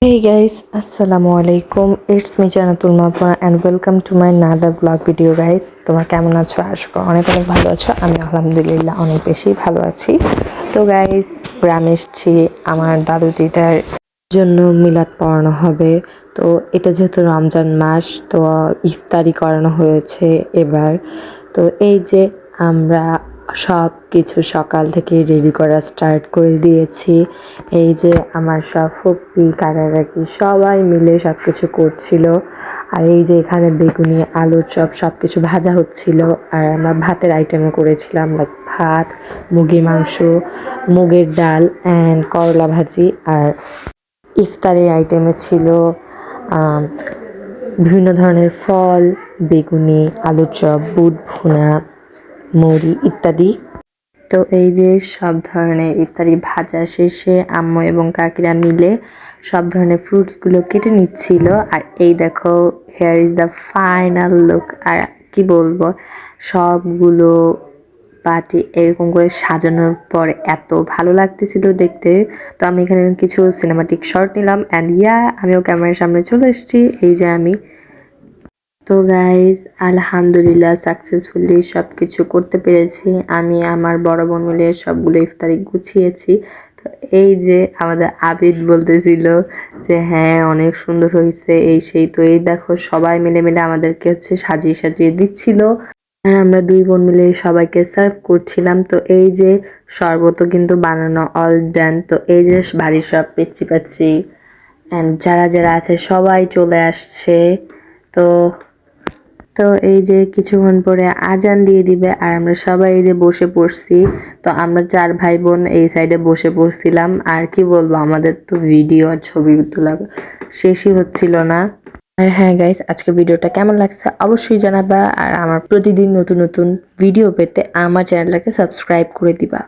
Hey guys, Assalamu alaikum. It's me Janatul Mappa and welcome to my another vlog video guys. তোমরা কেমন আছো? আশা করি অনেক অনেক ভালো আছো। আমি আলহামদুলিল্লাহ অনেক বেশি ভালো আছি। তো গাইস, গ্রামে এসেছি আমার দাদু দিদার জন্য মিলাদ পড়ানো হবে। তো এটা যেহেতু রমজান মাস, তো ইফতারি করানো হয়েছে এবার। তো এই যে আমরা সব কিছু সকাল থেকে রেডি করা স্টার্ট করে দিয়েছি। এই যে আমার সব ফুপ্পি কাকা কাকি সবাই মিলে সব কিছু করছিল। আর এই যে এখানে বেগুনি আলুর চপ সব কিছু ভাজা হচ্ছিল। আর আমরা ভাতের আইটেমও করেছিলাম, লাইক ভাত, মুরগির মাংস, মুগের ডাল অ্যান্ড করলা ভাজি। আর ইফতারের আইটেমে ছিল বিভিন্ন ধরনের ফল, বেগুনি, আলুর চপ, বুট ভুনা, মুড়ি ইত্যাদি। তো এই যে সব ধরনের ইফতারি ভাজা শেষে আম্মু এবং কাকিরা মিলে সব ধরনের ফ্রুটসগুলো কেটে নিচ্ছিল। আর এই দেখো, here is the final look. আর কি বলবো, সবগুলো পাটি এরকম করে সাজানোর পর এত ভালো লাগতেছিল দেখতে। তো আমি এখানে কিছু সিনেমাটিক শট নিলাম অ্যান্ড আমিও ক্যামেরার সামনে চলে এসেছি। এই যে আমি। তো গাইজ, আলহামদুলিল্লাহ সাকসেসফুলি সব কিছু করতে পেরেছি। আমি আমার বড় বোন মিলে সবগুলো ইফতারি গুছিয়েছি। তো এই যে আমাদের আবিদ বলতেছিল যে হ্যাঁ অনেক সুন্দর হয়েছে এই সেই। তো এই দেখো সবাই মিলে মিলে আমাদেরকে সাজিয়ে সাজিয়ে দিচ্ছিল। আর আমরা দুই বোন মিলে সবাইকে সার্ভ করছিলাম। তো এই যে শরবতও কিন্তু বানানো অল ডান। তো এই যে বাড়ির সব পিচ্ছি পাচ্ছি অ্যান্ড যারা যারা আছে সবাই চলে আসছে। তো তো এই যে কিছুক্ষণ পরে আজান দিয়ে দিবে আর আমরা সবাই এই যে বসে পড়ছি। তো আমরা 4 ভাই বোন এই সাইডে বসে পড়ছিলাম। আর কি বলবো, আমাদের তো ভিডিও আর ছবি তোলা শেষই হচ্ছিল না। আর হ্যাঁ গাইস, আজকে ভিডিওটা কেমন লাগছে অবশ্যই জানাবা। আর আমার প্রতিদিন নতুন নতুন ভিডিও পেতে আমার চ্যানেলটাকে সাবস্ক্রাইব করে দিবা।